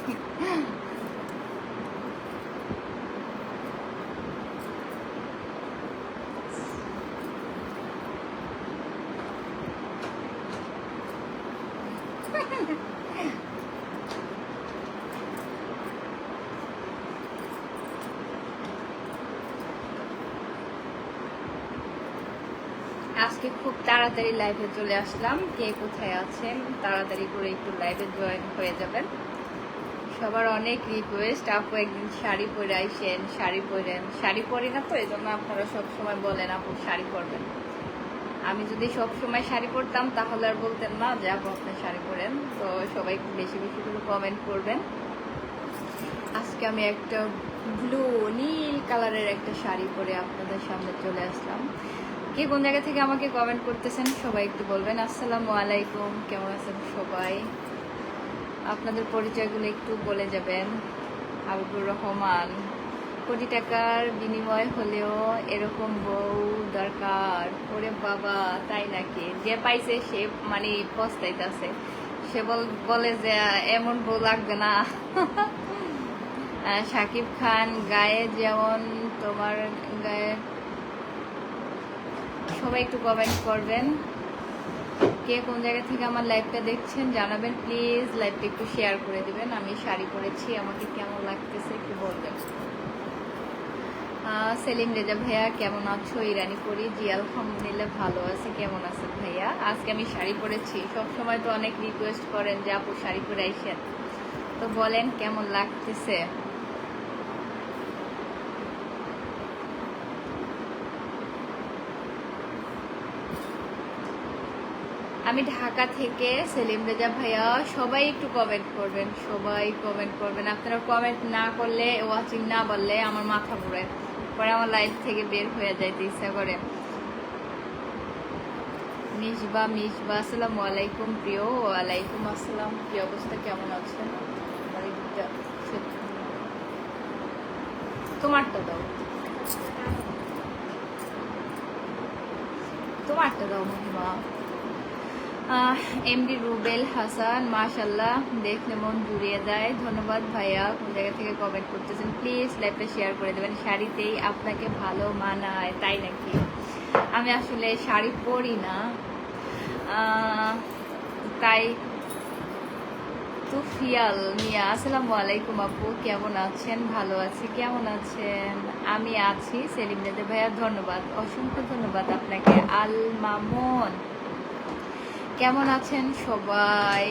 আজকে খুব তাড়াতাড়ি লাইভে চলে আসলাম। কে কোথায় আছেন তাড়াতাড়ি করে একটু লাইভে জয়েন হয়ে যাবেন। সবার অনেক রিকোয়েস্ট, আপু একদিন শাড়ি পরে আইসেন, শাড়ি পরেন। শাড়ি পরি না তো, এই জন্য আপনারা সবসময় বলেন আপু শাড়ি পরবেন। আমি যদি সবসময় শাড়ি পরতাম তাহলে আর বলতেন না যে আপু আপনি শাড়ি পরেন। তো সবাই বেশি বেশি করে কমেন্ট করবেন। আজকে আমি একটা ব্লু নীল কালারের একটা শাড়ি পরে আপনাদের সামনে চলে আসলাম। কে কোন জায়গা থেকে আমাকে কমেন্ট করতেছেন সবাই একটু বলবেন। আসসালামু আলাইকুম, কেমন আছেন সবাই? আপনাদের পরিচয়গুলো একটু বলে যাবেন। হাবিবুর রহমান, কোটি টাকার বিনিময় হলেও এরকম বউ দরকার। ওরে বাবা, তাই নাকি? যে পাইছে সে মানে পস্তাইতেছে। সে বলে যে এমন বউ লাগবে না। শাকিব খান, গায়ে যেমন তোমার গায়ে। সবাই একটু কমেন্ট করবেন। কে কোন জায়গা থেকে আমার লাইভটা দেখছেন জানাবেন প্লিজ। লাইভটা একটু শেয়ার করে দিবেন। আমি শাড়ি পরেছি, আমাকে কেমন লাগতেছে একটু বলবেন। সেলিম রেজা ভাইয়া কেমন আছো? ইরানি পরি, জি আলহামদুলিল্লাহ ভালো আছে। কেমন আছেন ভাইয়া? আজকে আমি শাড়ি পরেছি। সবসময় তো অনেক রিকোয়েস্ট করেন যে আপু শাড়ি পরে আইসেন, তো বলেন কেমন লাগতেছে। আমি ঢাকা থেকে, সেলিম রেজা ভাইয়া। সবাই একটু কমেন্ট করবেন, সবাই কমেন্ট করবেন। আপনারা কমেন্ট না করলে, ওয়াচিং না বললে আমার মাথা ঘুরে পরে, আমার লাইফ থেকে বের হয়ে যাইতে ইচ্ছা করে। মিসবা আসসালামু আলাইকুম প্রিয়। ওয়ালাইকুম আসসালাম। কি অবস্থা, কেমন আছেন? তোমারটা দাও, তোমারটা দাও মহিমা। এমডি রুবেল হাসান, মাশাল্লাহ, দেখলে মন জুড়িয়ে যায়। ধন্যবাদ ভাইয়া। কোন জায়গা থেকে কমেন্ট করতেছেন প্লিজ লাইভটা শেয়ার করে দেবেন। শাড়িতেই আপনাকে ভালো মানায়, তাই নাকি? আমি আসলে শাড়ি পরি না, তাই। তুফিয়াল মিয়া, আসসালামু আলাইকুম আপু, কেমন আছেন? ভালো আছি, কেমন আছেন? আমি আছি সেলিম রেজা ভাইয়া, ধন্যবাদ, অসংখ্য ধন্যবাদ আপনাকে। আল মামুন, কেমন আছেন সবাই?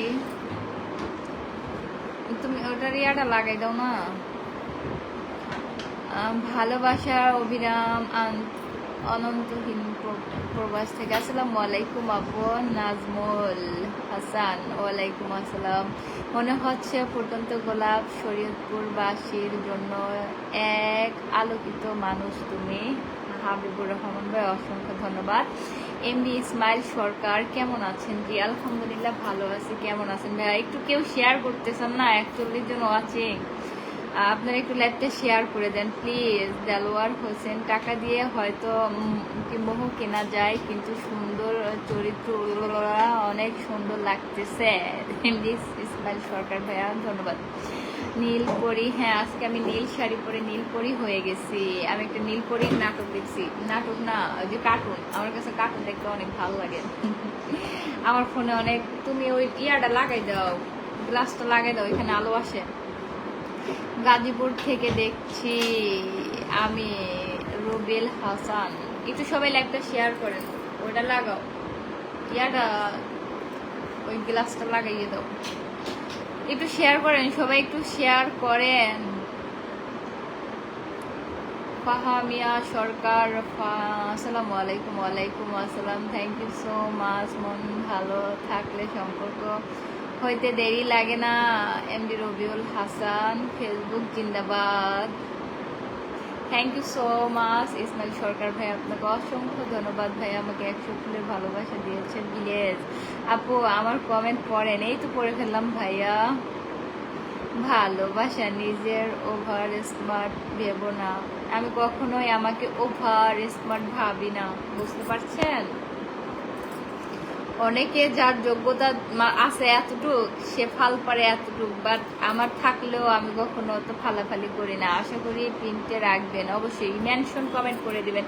তুমি ওটার ইয়াটা লাগাই দাও না। ভালোবাসার অবিরাম অনন্তহীন প্রবাস থেকে, আসসালামু আলাইকুম আপু। নাজমুল হাসান, ওয়ালাইকুম আসসালাম। মনে হচ্ছে ফুটন্ত গোলাপ, শরীয়তপুরবাসীর জন্য এক আলোকিত মানুষ তুমি। হাবিবুর রহমান ভাই, অসংখ্য ধন্যবাদ। এমডি ইসমাইল সরকার, কেমন আছেন? জি আলহামদুলিল্লাহ ভালো আছি। কেমন আছেন ভাইয়া? একটু কেউ শেয়ার করতেছেন না, 41 জন ওয়াচিং। আপনারা একটু লাইভটা শেয়ার করে দেন প্লিজ। দেলোয়ার হোসেন, টাকা দিয়ে হয়তো মোহ কেনা যায়, কিন্তু সুন্দর চরিত্র অনেক সুন্দর লাগতেছে। এমডি ইসমাইল সরকার ভাইয়া, ধন্যবাদ। নীল পরি, হ্যাঁ আজকে আমি নীল শাড়ি পরে নীল পরি হয়ে গেছি। আমি একটা নীল পরির নাটক দেখছি। নাটক না, ওই যে কার্টুন। আমার কাছে কার্টুন দেখতে অনেক ভালো লাগে। আমার ফোনে অনেক, তুমি ওই ইয়াটা লাগাই দাও, গ্লাসটা লাগাই দাও, এখানে আলো আসে। গাজীপুর থেকে দেখছি আমি। রুবেল হাসান, একটু সবাই লাইভটা শেয়ার করেন। ওইটা লাগাও, ইয়াটা, ওই গ্লাসটা লাগাইয়ে দাও। একটু শেয়ার করেন সবাই, একটু শেয়ার করেন। ফাহামিয়া সরকার, আসসালামু আলাইকুম। ওয়ালাইকুম আসসালাম। Thank you so much. মন ভালো থাকলে সম্পর্ক হইতে দেরি লাগে না। এমডি রবিউল হাসান, ফেসবুক জিন্দাবাদ। Thank you so much Ismail Sarkar ভাই, আপনাকে অসংখ্য ধন্যবাদ ভাই, আমাকে 100 ফুলের ভালোবাসা দিয়েছেন। ভিলেজ আপু আমার কমেন্ট পড়েন? এই তো পড়ে ফেললাম ভাইয়া। ভালোবাসা নিজের ওভার স্মার্ট ভেবো না। আমি কখনোই আমাকে ওভার স্মার্ট ভাবি না, বুঝতে পারছেন? অনেকে যার যোগ্যতা আছে এতটুক সে ফাল পারে এতটুক, বাট আমার থাকলেও আমি কখনো তো ফালাফালি করি না। আশা করি প্রিন্টে রাখবেন, অবশ্যই মেনশন কমেন্ট করে দিবেন।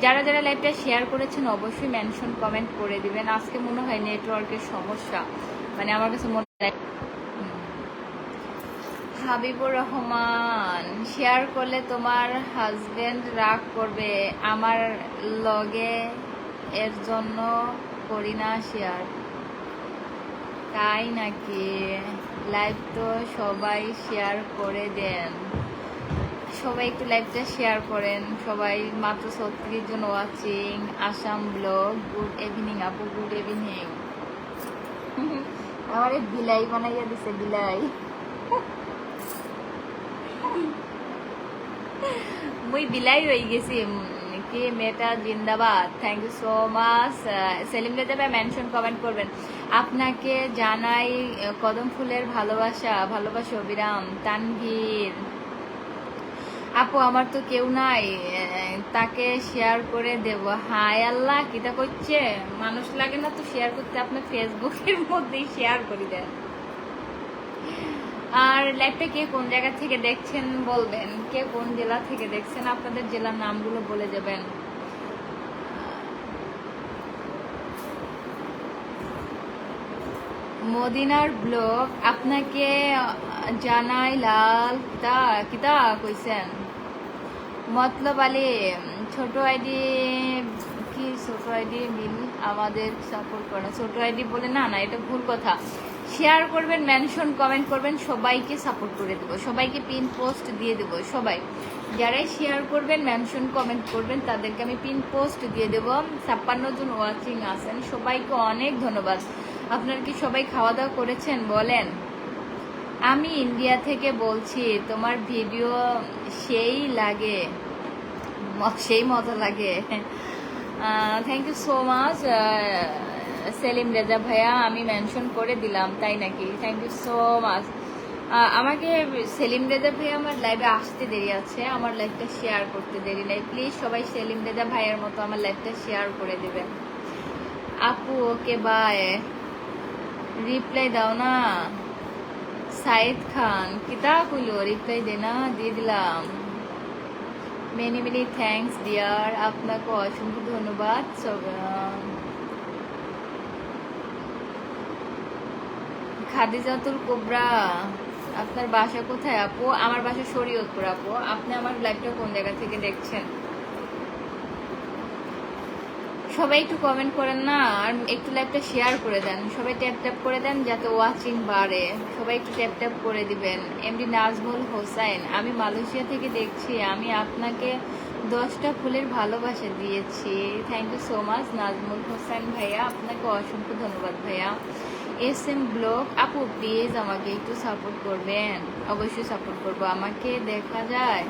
যারা যারা লাইভটা শেয়ার করেছেন অবশ্যই মেনশন কমেন্ট করে দিবেন। আজকে মনে হয় নেটওয়ার্কের সমস্যা, মানে আমার কাছে মনে হয়। হাবিবুর রহমান, শেয়ার করলে তোমার হাজবেন্ড রাগ করবে আমার লগে, এর জন্য করি না শেয়ার। তাই নাকি? লাইভ তো সবাই শেয়ার করে দেন, সবাই একটু লাইভটা শেয়ার করেন। সবাই মাত্র 36 জন watching. Assam blog, good evening আপু, গুড ইভিনিং। আমার বিলাই বানাইয়া দিছে, বিলাই। মুই বিলাই হয়ে গেছি কি মেটা জিন্দাবাদ। Thank you so much. Selim Reza ভাই মেনশন কমেন্ট করবেন। আপনাকে জানাই কদম ফুলের ভালোবাসা, ভালোবাসা অবিরাম। তানভীর আপু আমার তো কেউ নাই, তাকে শেয়ার করে দেব। হায় আল্লাহ, কিটা করছে, মানুষ লাগে না তো শেয়ার করতে, আপনার ফেসবুকের মধ্যেই শেয়ার করে দেন। আর লাইভটা কে কোন জায়গা থেকে দেখছেন বলবেন, কে কোন জেলা থেকে দেখছেন, আপনাদের জেলার নামগুলো বলে যাবেন। মদিনার ব্লগ, আপনাকে জানাই লাল কিতা কিতা কইছেন। মতলব আলী, ছোট আইডি কি, ছোট আইডি মিল আমাদের সাপোর্ট করে। ছোট আইডি বলে না, না এটা ভুল কথা। শেয়ার করবেন, মেনশন কমেন্ট করবেন, সবাইকে সাপোর্ট করে দেবো, সবাইকে পিন পোস্ট দিয়ে দেবো। সবাই যারাই শেয়ার করবেন, মেনশন কমেন্ট করবেন, তাদেরকে আমি পিন পোস্ট দিয়ে দেবো। 56 জন ওয়াচিং আছেন, সবাইকে অনেক ধন্যবাদ। আপনারা কি সবাই খাওয়া দাওয়া করেছেন বলেন? আমি ইন্ডিয়া থেকে বলছি, তোমার ভিডিও সেই লাগে, সেই মজা লাগে। Thank you so much Selim Reza ভাইয়া, আমি মেনশন করে দিলাম। তাই নাকি? Thank you so much. আমাকে সেলিম রেজা ভাইয়া আমার লাইভে আসতে দেরি আছে, আমার লাইভটা শেয়ার করতে দেরি নাই। প্লিজ সবাই সেলিম রেজা ভাইয়ের মতো আমার লাইভটা শেয়ার করে দেবেন। আপু ওকে বাই, রিপ্লাই দাও না। সাইদ খান কিতা কইলো, রিপ্লাই দে না, দিয়ে দিলাম। মেনি মেনি থ্যাংকস ডিয়ার, আপনাকে অসংখ্য ধন্যবাদ। খাদিজাতুল কোবরা, আপনার বাসা কোথায় আপু? আমার বাসা শরীয়তপুর আপু। আপনি আমার লাইভটা কোন জায়গা থেকে দেখছেন? সবাই একটু কমেন্ট করেন না, আর একটু লাইভটা শেয়ার করে দেন। সবাই ট্যাপ ট্যাপ করে দেন যাতে ওয়াচিং বাড়ে। সবাই একটু ট্যাপ ট্যাপ করে দিবেন। এমডি নাজমুল হোসেন, আমি মালয়েশিয়া থেকে দেখছি, আমি আপনাকে 10টা ফুলের ভালোবাসা দিয়েছি। Thank you so much Najmul Hossain ভাইয়া, আপনাকে অসংখ্য ধন্যবাদ ভাইয়া। এস এম ব্লগ আপু, প্লিজ আমাকে একটু সাপোর্ট করবেন। অবশ্যই সাপোর্ট করবো। আমাকে দেখা যায়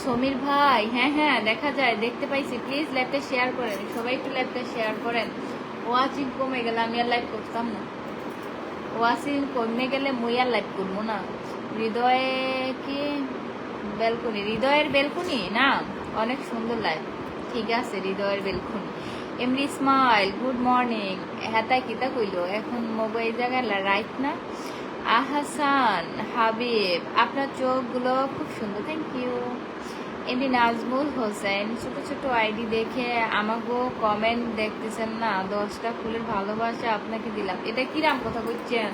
সমীর ভাই? হ্যাঁ হ্যাঁ দেখা যায়, দেখতে পাইছি। প্লিজ লাইভটা শেয়ার করেন, সবাই একটু লাইভটা শেয়ার করেন। ওয়াচিং কমে গেলে আমি আর লাইভ করতাম না, ওয়াচিং কমে গেলে মুই আর লাইভ করবো না। হৃদয়ে কি বেলকুনি, হৃদয়ের বেলকুনি না, অনেক সুন্দর লাইভ। ঠিক আছে, হৃদয়ের বেলকুনি। এমনি স্মাইল, গুড মর্নিং। হ্যাঁ কিতা কইলো এখন মোবাইল জায়গায় রাইট না। আহসান হাবিব, আপনার চোখগুলো খুব সুন্দর, থ্যাংক ইউ। এমনি নাজমুল হোসেন, ছোট ছোট আইডি দেখে আমাকেও কমেন্ট দেখতেছেন না, 10টা ফুলের ভালোবাসা আপনাকে দিলাম। এটা কিরাম কথা বলছেন?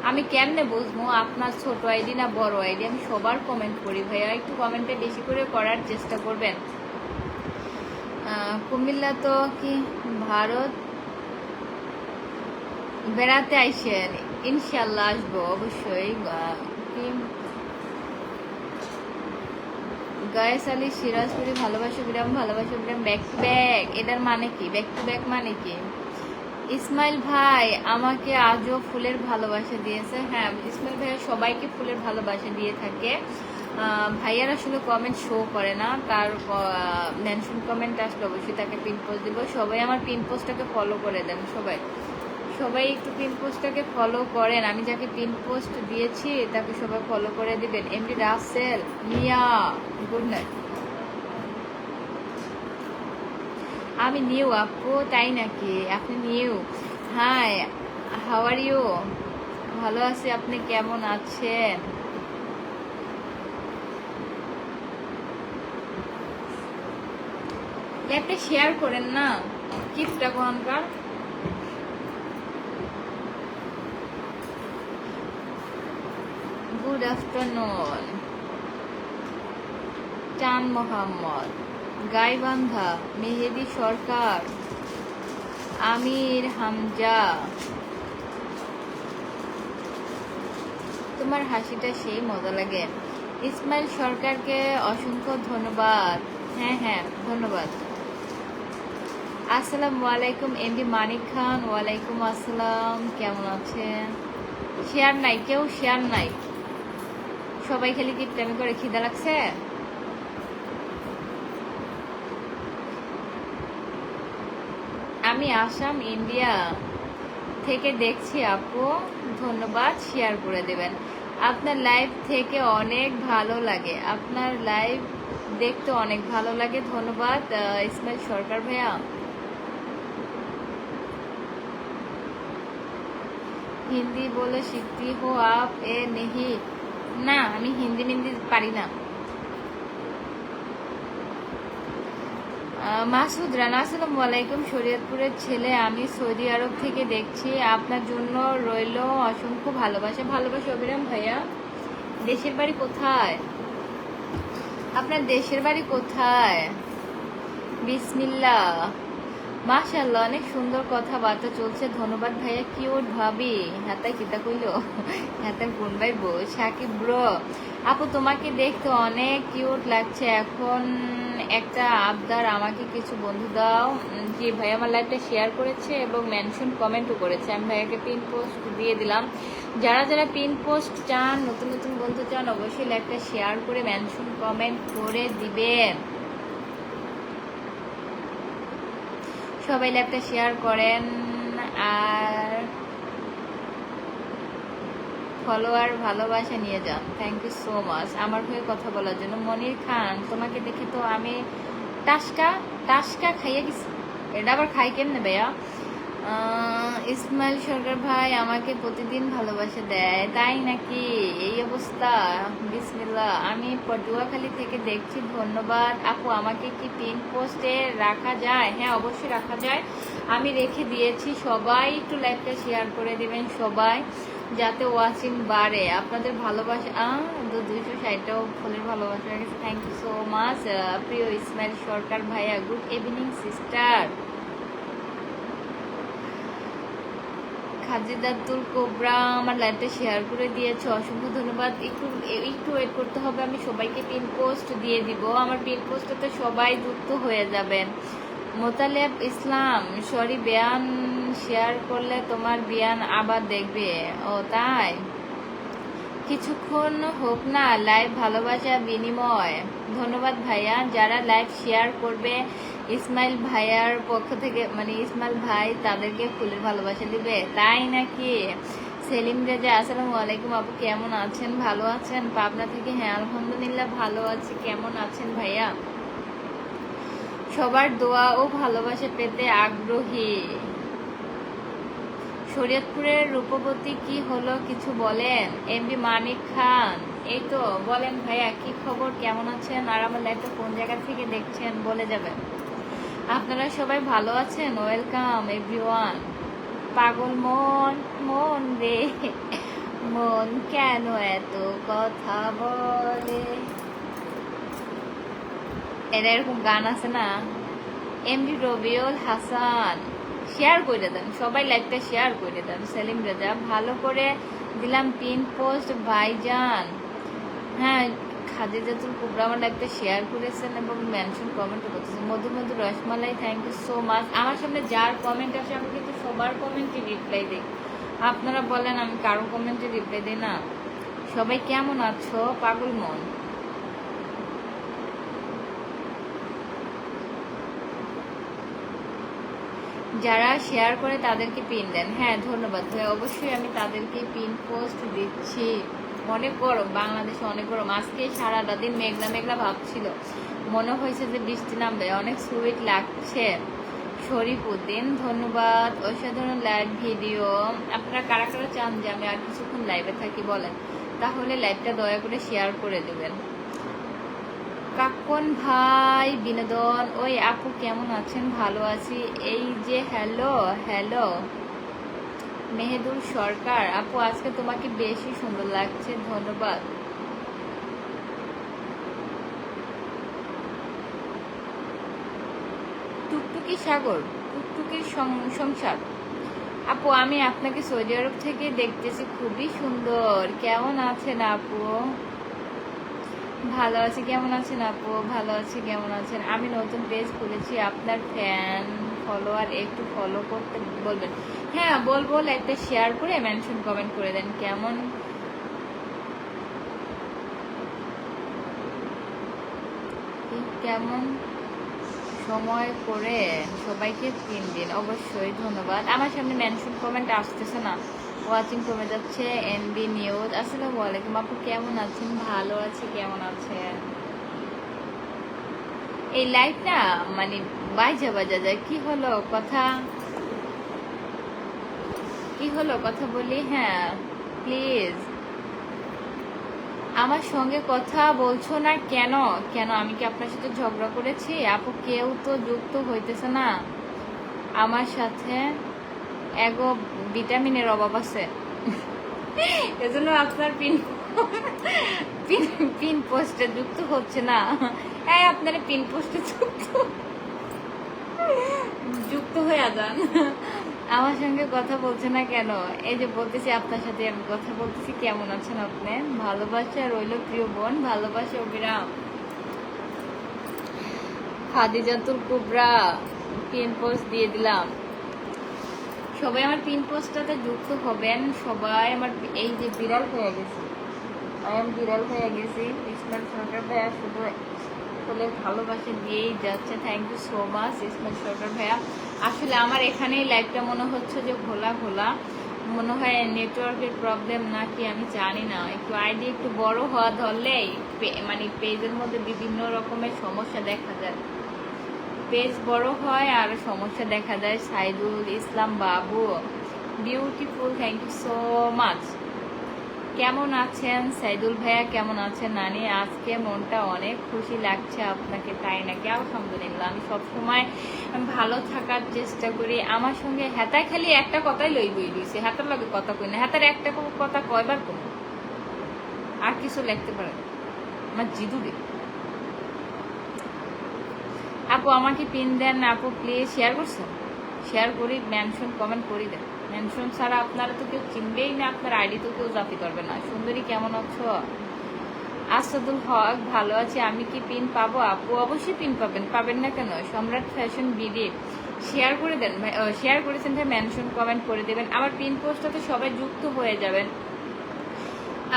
আমি কেমনে বুঝবো আপনার ছোট আইডি না বড় আইডি? আমি সবার কমেন্ট করি ভাইয়া, একটু কমেন্টে বেশি করে করার চেষ্টা করবেন। কুমিল্লা তো কি ভারত বেড়াতে আইসেন? ইনশাল্লাহ আসবো অবশ্যই। গায়েস আলী সিরাজপুরি, ভালোবাসা বিরাম, ভালোবাসা বিরাম, ব্যাক টু ব্যাক। এটার মানে কি? ব্যাক টু ব্যাক মানে কি? ইসমাইল ভাই আমাকে আজও ফুলের ভালোবাসা দিয়েছে। হ্যাঁ ইসমাইল ভাই সবাইকে ফুলের ভালোবাসা দিয়ে থাকে। ভাইয়ার আসলে কমেন্ট শো করে না, তার মেনশন কমেন্ট আসলে অবশ্যই তাকে পিন পোস্ট দিব। সবাই আমার পিন পোস্টটাকে ফলো করে দেন, সবাই সবাই একটু পিন পোস্টটাকে ফলো করেন। আমি যাকে পিন পোস্ট দিয়েছি তাকে সবাই ফলো করে দিবেন। MD Rasel Mia, good night. আমি নিউ আপু, তাই নাকি? আপনি new? Hi, how are you? ভালো আছি, আপনি কেমন আছেন? একটা শেয়ার করেন না, কিপটা কোনকার। Good afternoon. চান মোহাম্মদ, গাইবান্ধা, মেহেদি সরকার, আমির হামজা। তোমার হাসিটা সেই মজা লাগে। ইসমাইল সরকারকে অসংখ্য ধন্যবাদ। হ্যাঁ হ্যাঁ, ধন্যবাদ। আসসালামু আলাইকুম এমডি মানিক খান। ওয়ালাইকুম আসসালাম, কেমন আছেন? শেয়ার নাই, কেউ শেয়ার নাই, সবাই খালি কিপটামি করে। খিদা লাগছে? আমি আসাম, ইন্ডিয়া থেকে দেখছি আপু। ধন্যবাদ, শেয়ার করে দেবেন। আপনার লাইভ থেকে অনেক ভালো লাগে, আপনার লাইভ দেখতে অনেক ভালো লাগে। ধন্যবাদ ইসমাইল সরকার ভাইয়া। হিন্দি বলে শিখती हो आप এ নেহি? না, আমি হিন্দি মিন্দি পারি না। মাসুদ রানা, আসসালামু আলাইকুম। শরীয়তপুরের ছেলে আমি, সৌদি আরব থেকে দেখছি। আপনার জন্য রইল অসংখ্য ভালোবাসা। ভালোবাসা অবিরাম ভাইয়া। দেশের বাড়ি কোথায়? আপনার দেশের বাড়ি কোথায়? বিসমিল্লাহ। মাশাআল্লাহ, অনেক সুন্দর কথাবার্তা চলছে। ধন্যবাদ ভাইয়া। কিউট ভাবি। হাতাই কিতা কইল? হাতার কোন ভাই বউ? সাকিব ব্রো, আপু তোমাকে দেখতে অনেক কিউট লাগছে। এখন একটা আবদার, আমাকে কিছু বন্ধু দাও। জি ভাই, আমার লাইভটা শেয়ার করেছে এবং মেনশন কমেন্টও করেছে। আমি ভাইয়াকে পিন পোস্ট দিয়ে দিলাম। যারা যারা পিন পোস্ট চান, নতুন নতুন বন্ধু চান, অবশ্যই লাইভটা শেয়ার করে মেনশন কমেন্ট করে দিবেন। সবাই লাইভটা শেয়ার করেন আর ফলোয়ার ভালোবাসা নিয়ে যান। থ্যাংক ইউ সো মাচ আমার হয়ে কথা বলার জন্য। মনির খান, তোমাকে দেখে তো আমি টাসকা টাসকা খাইয়ে গেছি। এটা আবার খাই কেমনে ভাইয়া? ইসমাইল সরকার ভাই আমাকে প্রতিদিন ভালোবাসা দেয়, তাই নাকি? এই অবস্থা। বিসমিল্লাহ। আমি পটুয়াখালী থেকে দেখছি। ধন্যবাদ আপু। আমাকে কি পিন পোস্টে রাখা যায়? হ্যাঁ, অবশ্যই রাখা যায়, আমি রেখে দিয়েছি। সবাই একটু লাইভটা শেয়ার করে দিবেন সবাই, যাতে ওয়াচিং বাড়ে। আপনাদের ভালোবাসা 260টাও ফুলের ভালোবাসা গেছে। থ্যাংক ইউ সো মাচ প্রিয় ইসমাইল সরকার ভাইয়া। Good evening sister. Khajidatul Kobra আমার লাইভটা শেয়ার করে দিয়েছে, অসংখ্য ধন্যবাদ। একটু একটু ওয়েট করতে হবে, আমি সবাইকে পিন পোস্ট দিয়ে দিব। আমার পিন পোস্টটাতে সবাই যুক্ত হয়ে যাবেন। মোতালেব ইসলাম, সরি বেয়ান শেয়ার করলে তোমার বিয়ান আবার দেখবে। ও তাই? কিছুক্ষণ হোক না লাইভ, ভালোবাসা বিনিময়। ধন্যবাদ ভাইয়া। যারা লাইভ শেয়ার করবে ইসমাইল ভাইয়ার পক্ষ থেকে, মানে ইসমাইল ভাই তাদেরকে ফুলের ভালোবাসা দিবে, তাই নাকি? সেলিম রেজা, আসসালামু আলাইকুম আপু, কেমন আছেন? ভালো আছেন? পাবনা থেকে। হ্যাঁ আলহামদুলিল্লাহ ভালো আছি। কেমন আছেন ভাইয়া? সবার দোয়া ও ভালোবাসা পেতে আগ্রহী। শরীয়তপুরের রূপবতী কি হলো, কিছু বলেন? এমডি মানিক খান, এই তো বলেন ভাইয়া, কি খবর, কেমন আছেন? আর আমার লাইভটা কোন জায়গা থেকে দেখছেন বলে যাবেন। আপনারা সবাই ভালো আছেন? Welcome everyone. পাগল মন, মন রে মন কেন এত কথা বলে? এটা এরকম গান আছে না? এমডি রবিউল হাসান, শেয়ার করে দেন সবাই, লাইভটা শেয়ার করে দেন। সেলিম রেজা, ভালো করে দিলাম পিন পোস্ট ভাইজান। হ্যাঁ, খাদিজাতুল কুবরা আমার লাইভটা শেয়ার করেছেন এবং মেনশন কমেন্টও করতেছেন। মধু মধু রসমালাই, থ্যাংক ইউ সো মাচ। আমার সামনে যার কমেন্ট আসে আমি কিন্তু সবার কমেন্টে রিপ্লাই দিই। আপনারা বলেন আমি কারো কমেন্টে রিপ্লাই দিই না। সবাই কেমন আছো? পাগল মন। যারা শেয়ার করে তাদেরকে পিন দেন। হ্যাঁ ধন্যবাদ ভাই, অবশ্যই আমি তাদেরকে পিন পোস্ট দিচ্ছি। অনেক গরম, বাংলাদেশে অনেক গরম। আজকে সারাটা দিন মেঘলা মেঘলা ভাব ছিল, মনে হয়েছে যে বৃষ্টি নামবে। অনেক সুইট লাগছে। শরীফ উদ্দিন, ধন্যবাদ। অসাধারণ লাইভ ভিডিও। আপনারা কারা কারা চান যে আমি আর কিছুক্ষণ লাইভে থাকি বলেন, তাহলে লাইভটা দয়া করে শেয়ার করে দেবেন। কাকন ভাই বিনোদন, ওই আপু কেমন আছেন? ভালো আছি। এই যে হ্যালো হ্যালো মেহেদুল সরকার, আপু আজকে তোমাকে বেশি সুন্দর লাগছে, ধন্যবাদ। টুকটুকি সাগর, টুকটুকির সংসার, আপু আমি আপনাকে সৌদি আরব থেকে দেখতেছি, খুবই সুন্দর। কেমন আছেন আপু? ভালো আছি। কেমন আছেন আপু? ভালো আছি। কেমন আছেন? আমি নতুন পেজ খুলেছি, আপনার ফ্যান ফলোয়ার একটু ফলো করতে বলবেন। হ্যাঁ বলবো, একটা শেয়ার করে মেনশন কমেন্ট করে দেন। কেমন কেমন সময় করে সবাইকে 3 দিন, অবশ্যই ধন্যবাদ। আমার সামনে মেনশন কমেন্ট আসতেছে না, ওয়াচিং কমে যাচ্ছে। এনবি নিউজ, আসসালামু আলাইকুম আপু কেমন আছেন? ভালো আছি। কেমন আছেন? এই লাইফটা মানে বাজা বাজা যায়। কি হলো কথা, কি হলো কথা বলি। হ্যাঁ প্লিজ আমার সঙ্গে কথা বলছো না কেন? কেন আমি কি আপনার সাথে ঝগড়া করেছি? আপু কেউ তো যুক্ত হইতেছে না আমার সাথে, এগো ভিটামিনের অভাব আছে, এজন্য আপনার পিন পিন পিন পোস্টে যুক্ত হচ্ছে না। হ্যাঁ আপনারা পিন পোস্টে যুক্ত হয়ে যান। আমার সঙ্গে কথা বলছে না কেন? এই যে বলতেছি আপনার সাথে আমি কথা বলতেছি। কেমন আছেন আপনি? ভালোবাসা রইল প্রিয় বোন, ভালোবাসা অবিরাম। খাদিজাতুল কুবরা, পিন পোস্ট দিয়ে দিলাম। সবাই আমার পিন পোস্টটাতে যুক্ত হবেন। সবাই আমার এই যে বিড়াল হয়ে গেছি, আমি বিড়াল হয়ে গেছি। ইসমাইল সরকার ভাইয়া শুধু আসলে ভালোবাসা দিয়েই যাচ্ছে। Thank you so much Ismail Sarkar ভাইয়া। আসলে আমার এখানেই লাইভটা মনে হচ্ছে যে ঘোলা ঘোলা, মনে হয় নেটওয়ার্কের প্রবলেম নাকি আমি জানি না। একটু আইডি একটু বড় হওয়া ধরলেই মানে পেজের মধ্যে বিভিন্ন রকমের সমস্যা দেখা যায়। পেজ বড় হয় আর সমস্যা দেখা যায়। Saidul Islam Babu, beautiful, thank you so much. কেমন আছেন সাইদুল ভাইয়া? কেমন আছেন নানি? আজকে মনটা অনেক খুশি লাগছে আপনাকে, তাই নাকি? আলহামদুলিল্লাহ, আমি সবসময় ভালো থাকার চেষ্টা করি। আমার সঙ্গে হেতায় খালি একটা কথাই লই বই দিয়েছে, হাতার লগে কথা কই না। হাতার একটা কথা কয়বার কোন আর কিছু লিখতে পারে আমার জিদুরে। আপু আমাকে পিন দেন আপু প্লিজ। শেয়ার করছেন? শেয়ার করি, মেনশন কমেন্ট করি দেন। মেনশন ছাড়া আপনারা তো কেউ চিনবেই না, আপনার আইডি তো কেউ জাপি করবে না। সুন্দরী কেমন আছো? আসাদুল হক, ভালো আছি। আমি কি পিন পাবো? আপু অবশ্যই পিন পাবেন, পাবেন না কেন? সম্রাট ফ্যাশন বিডি, শেয়ার করে দেন ভাই। শেয়ার করেছেন ভাই, মেনশন কমেন্ট করে দেবেন। আমার পিন পোস্টটাতে সবাই যুক্ত হয়ে যাবেন।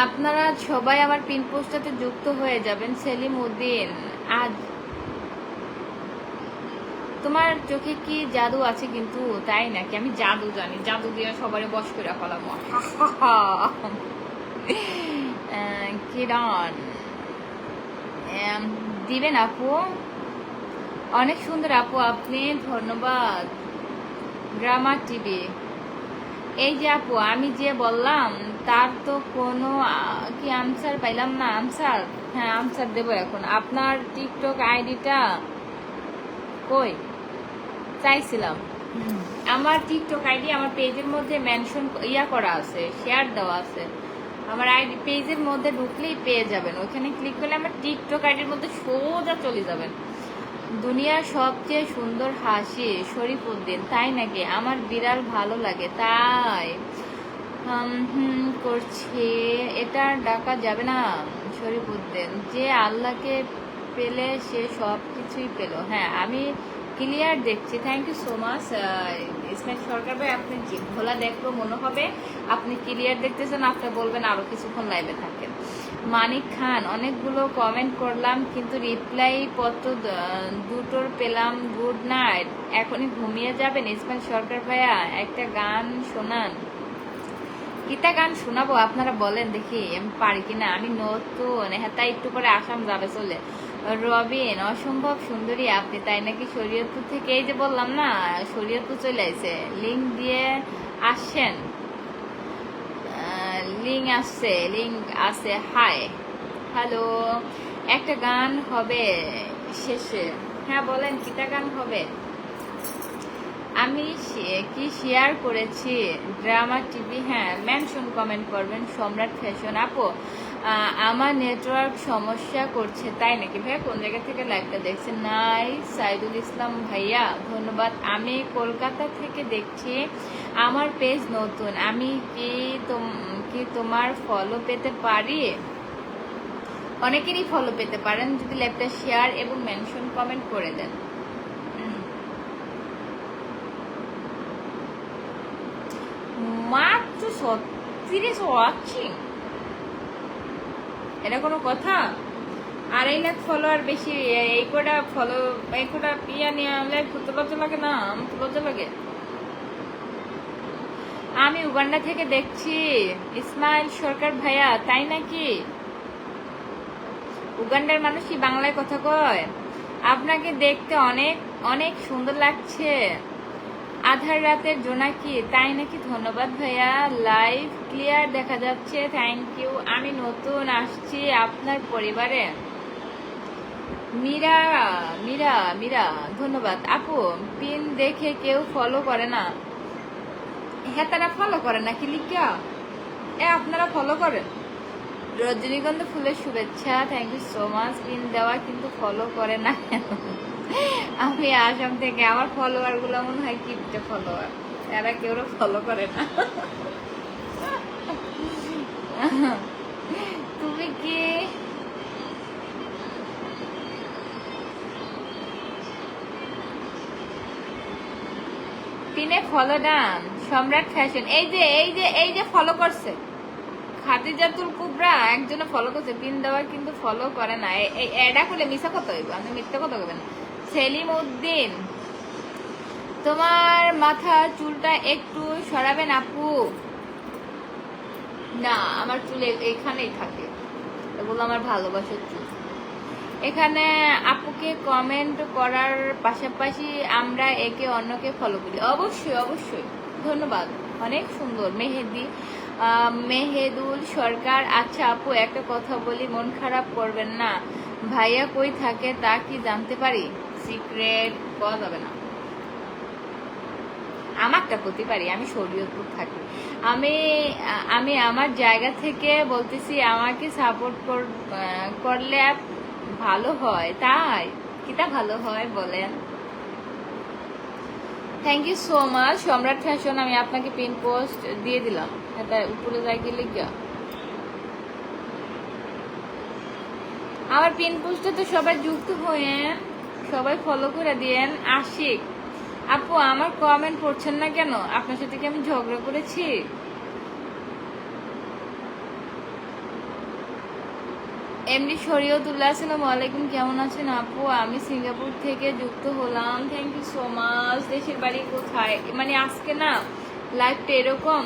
আপনারা সবাই আমার পিন পোস্টটাতে যুক্ত হয়ে যাবেন। সেলিম উদ্দিন, আজ তোমার চোখে কি জাদু আছে? কিন্তু তাই নাকি? আমি জাদু জানি, জাদু দিয়ে সবারই বশ করে ফেলাম। কিরণ দিবেন আপু? অনেক সুন্দর আপু আপনি, ধন্যবাদ। গ্রামার টিভি, এই যে আপু আমি যে বললাম তার তো কোনো কি আনসার পাইলাম না। আনসার, হ্যাঁ আনসার দেবো এখন। আপনার টিকটক আইডিটা কই? চাইছিলাম আমার টিকটক আইডি আমার পেজের মধ্যে মেনশন করা আছে, শেয়ার দেওয়া আছে। আমার আইডি পেজের মধ্যে ঢুকলেই পেয়ে যাবেন, ওখানে ক্লিক করলে আমার টিকটক আইডির মধ্যে সোজা চলে যাবেন। দুনিয়ার সবচেয়ে সুন্দর হাসি শরীফ উদ্দিন, তাই নাকি? আমার বিড়াল ভালো লাগে তাই করছি। এটা ডাকা যাবে না শরীফ উদ্দিন। যে আল্লাহকে পেলে সে সব কিছুই পেল। হ্যাঁ আমি ক্লিয়ার দেখছি। Thank you so much Ismail Sarkar ভাই। আপনি ঘোলা দেখলো মনে হবে, আপনি ক্লিয়ার দেখতেছেন। আপনি বলবেন আরো কিছুক্ষণ লাইভে থাকেন। মানিক খান, অনেকগুলো কমেন্ট করলাম কিন্তু রিপ্লাই পত্র দুটোর পেলাম। গুড নাইট, এখনই ঘুমিয়ে যাবেন? ইসমাইল সরকার ভাইয়া একটা গান শোনান। কিতা গান শোনাবো আপনারা বলেন দেখি, আমি পারি কিনা। আমি নতুন, হ্যাঁ তাই একটু পরে আসাম যাবে চলে। রবিন, অসম্ভব সুন্দরী আপনি, তাই নাকি? শরীয়তপুর থেকে, এই যে বললাম না শরীয়তপুর চলে আসছে, লিঙ্ক দিয়ে আসছেন, লিঙ্ক আছে। হাই, হ্যালো, একটা গান হবে শেষে। হ্যাঁ বলেন, কিটা গান হবে? আমি কি শেয়ার করেছি ড্রামা টিভি? হ্যাঁ, মেনশন কমেন্ট করবেন সম্রাট ফ্যাশন। আপু আমার নেটওয়ার্ক সমস্যা করছে, তাই নাকি? ভাইয়া কোন জায়গা থেকে লাইভটা দেখছেন? নাই, সাইদুল ইসলাম ভাইয়া ধন্যবাদ। আমি কলকাতা থেকে দেখছি, আমার পেজ নতুন, আমি কি তোমার ফলো পেতে পারি? অনেকেরই ফলো পেতে পারেন যদি লাইভটা শেয়ার এবং মেনশন কমেন্ট করে দেন। মাত্র 30 ওয়াচিং, এটা কোনো কথা? 2.5 লাখ ফলোয়ার বেশি, এই কটা ফলো, এই কটা পিয়া নিয়ে লাইভ করতে লজ্জা লাগে না? আমার তো লজ্জা লাগে। আমি উগান্ডা থেকে দেখছি, ইসমাইল সরকার ভাইয়া, তাই নাকি? উগান্ডার মানুষ কি বাংলায় কথা কয়? আপনাকে দেখতে অনেক অনেক সুন্দর লাগছে। আধার রাতের জোনাকি, তাই নাকি? ধন্যবাদ ভাইয়া, লাইভ ক্লিয়ার দেখা যাচ্ছে, থ্যাংক ইউ। আমি নতুন আসছি আপনার পরিবারে। মীরা মীরা মীরা ধন্যবাদ। আপু পিন দেখে কেউ ফলো করে না? হ্যাঁ, তারা ফলো করে না কি লিখা? আপনারা ফলো করেন? রজনীগন্ধা ফুলের শুভেচ্ছা, thank you so much. Pin দেওয়া কিন্তু ফলো করে না। আমি আসাম থেকে, আমার ফলোয়ার গুলো মনে হয় কিপটে ফলোয়ার, এরা কেউ ফলো করে না। তুমি কি পিনে ফলো ডান? সম্রাট ফ্যাশন, এই যে ফলো করছে খাদিজাতুল কুবরা, একজনে ফলো করছে, পিন দেওয়া কিন্তু ফলো করে না। এটা করলে মিশা কত হইব, আমি মিথ্যা কথা বলবেন। সেলিম উদ্দিন, তোমার মাথা চুলটা একটু সরাবেন আপু? না, আমার চুল এখানেই থাকে, এগুলো আমার ভালোবাসার চুল। এখানে আপুকে কমেন্ট করার পাশাপাশি আমরা একে অন্যকে ফলো করি। অবশ্যই অবশ্যই, ধন্যবাদ, অনেক সুন্দর। মেহেদুল সরকার, আচ্ছা আপু একটা কথা বলি, মন খারাপ করবেন না, ভাইয়া কই থাকে তা কি জানতে পারি? সিক্রেট পাওয়া যাবে না। আমারটা করতে পারি, আমি শরীয়তপুর থাকি। আমি আমার জায়গা থেকে বলতেছি, আমাকে সাপোর্ট করলে ভালো হয়, তাই কিটা ভালো হয় বলেন? থ্যাংক ইউ সো মাচ সম্রাট ফ্যাশন, আমি আপনাকে পিন পোস্ট দিয়ে দিলাম, এটা উপরে যাই গেলে গিয়া আমার পিন পোস্টে তো সবাই যুক্ত হয়ে সবাই ফলো করে দিয়েন। আশিক আপু আমার কমেন্ট পড়ছেন না কেন? আপনার সাথে কি আমি ঝগড়া করেছি? এমডি শরীয়তুল্লাহ, আসসালামু আলাইকুম, কেমন আছেন আপু? আমি সিঙ্গাপুর থেকে যুক্ত হলাম, থ্যাংক ইউ সো মাচ। দেশের বাড়ি কোথায়? মানে আজকে না লাইভটা এরকম,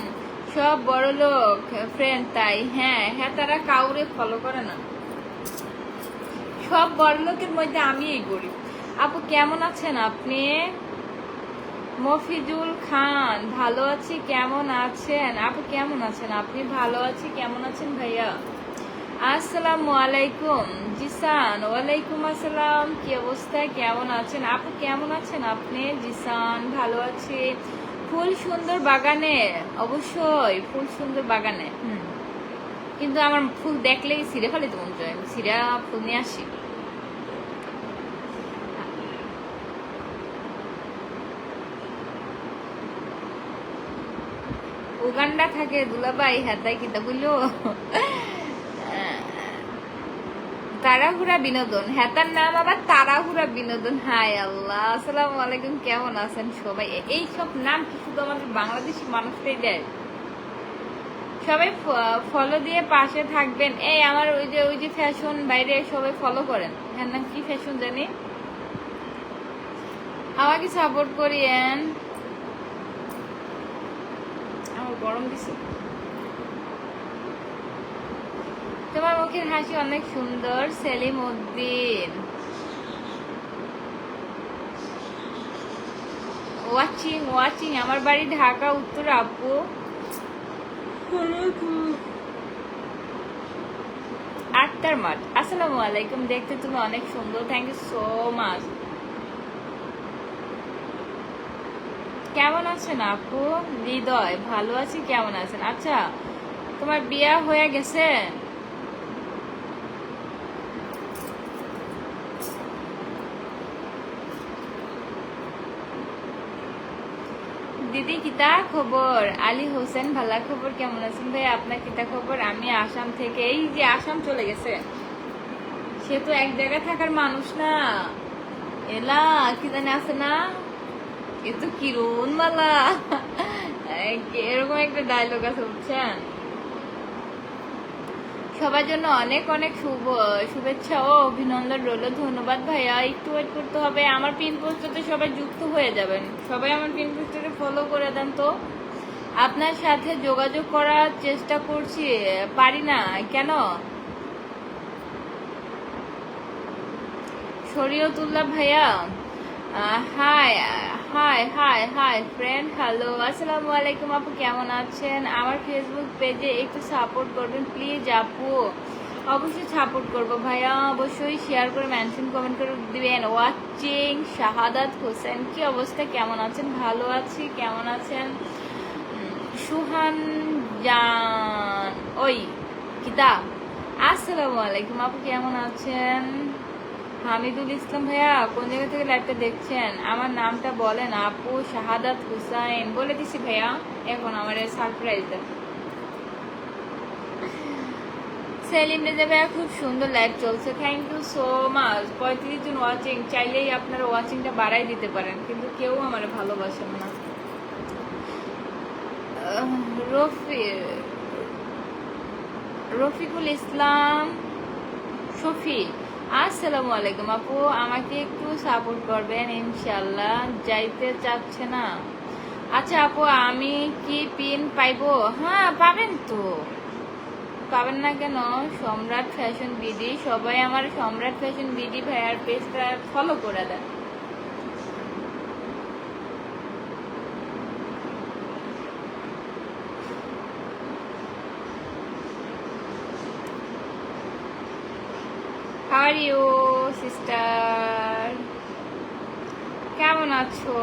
সব বড় লোক ফ্রেন্ড, তাই? হ্যাঁ হ্যাঁ, তারা কাউরে ফলো করে না, সব বড় লোকের মধ্যে আমি এই গরিব। আপু কেমন আছেন আপনি? মফিজুল খান, ভালো আছি, কেমন আছেন আপু? কেমন আছেন আপনি? ভালো আছি, কেমন আছেন ভাইয়া? আসসালামু আলাইকুম জিসান, ওয়ালাইকুম আসসালাম, কি অবস্থা, কেমন আছেন আপু? কেমন আছেন আপনি? জিসান, ভালো আছি। ফুল সুন্দর বাগানে? অবশ্যই ফুল সুন্দর বাগানে, কিন্তু আমার ফুল দেখলেই ছিঁড়ে ফেলে তো মন চায়, ছিঁড়া ফুল নিয়ে আসি। উগান্ডা থাকে দুলাভাই, হ্যাঁ তাই কিতা বললো? তাড়াহুড়া বিনোদন, হ্যাঁ তার নাম আবার তাড়াহুড়া বিনোদন। হাই আল্লাহ, আসসালামু আলাইকুম, কেমন আছেন সবাই? এই সব নাম কি শুধু আমাদের বাংলাদেশি মানুষটাই দেয়? সবাই ফলো দিয়ে পাশে থাকবেন। এই আমার ওই যে ফ্যাশন বাইরে সবাই ফলো করেন, হ্যাঁ নাম কি ফ্যাশন জানি, আমাকে সাপোর্ট করিয়েন। আমার গরম দিছে, তোমার মুখের হাসি অনেক সুন্দর। Selim Uddin watching watching. আমার বাড়ি ঢাকা উত্তর আপু। আক্তার মাঠ, আসসালামু আলাইকুম। দেখতে তুমি অনেক সুন্দর, থ্যাংক ইউ সো মাচ। কেমন আছেন আপু? হৃদয়, ভালো আছি, কেমন আছেন? আচ্ছা, তোমার বিয়া হয়ে গেছে? দিদি কিতা খবর? আলী হোসেন, ভালো খবর, কেমন আছেন ভাই? আপনার কিতা খবর? আমি আসাম থেকে। এই যে আসাম চলে গেছে, সে তো এক জায়গায় থাকার মানুষ না। এলা কি জানি আছে না, এ তো কিরণ মালা এরকম একটা ডায়লগ আছে, বুঝছেন? সবার জন্য অনেক অনেক শুভেচ্ছা ও অভিনন্দন রইল। ধন্যবাদ ভাইয়া। একটু ওয়েট করতে হবে, আমার পিন পোস্টে সবাই যুক্ত হয়ে যাবেন। সবাই আমার পিন পোস্টে ফলো করে দেন তো। আপনার সাথে যোগাযোগ করার চেষ্টা করছি, পারি না কেন? শরীয়তুল্লাহ ভাইয়া, high high high hi friend, hello, আসসালামু আলাইকুম আপু, কেমন আছেন? আমার ফেসবুক পেজে একটু সাপোর্ট করবেন প্লিজ আপু। অবশ্যই সাপোর্ট করবো ভাইয়া, অবশ্যই শেয়ার করে মেনশন কমেন্ট করে দিবেন। ওয়াচিং শাহাদাত হোসেন, কি অবস্থা, কেমন আছেন? ভালো আছি, কেমন আছেন? সুহান জান, ওই কিতা, আসসালামু আলাইকুম আপু, কেমন আছেন? হামিদুল ইসলাম ভাইয়া, কোন জায়গা থেকে লাইভটা দেখছেন? আমার নামটা বলেন আপু। শাহাদাত হুসাইন, বলে দিছি ভাইয়া, এখন আমার সারপ্রাইজ দেন। সেলিম রেজা ভাইয়া, খুব সুন্দর লাইভ চলছে, থ্যাংক ইউ সো মাচ। 35 জন ওয়াচিং, চাইলেই আপনারা ওয়াচিংটা বাড়াই দিতে পারেন, কিন্তু কেউ আমার ভালোবাসেন না। রফিকুল ইসলাম শফি, আসসালামু আলাইকুম আপু, আমাকে একটু সাপোর্ট করবেন ইনশাল্লাহ। যাইতে চাচ্ছে না? আচ্ছা আপু, আমি কি পিন পাইবো? হ্যাঁ পাবেন তো, পাবেন না কেন? সম্রাট ফ্যাশন বিডি, সবাই আমার সম্রাট ফ্যাশন বিডি ভাইয়ার পেজটা ফলো করে দেন। How are you, sister? কেমন আছো?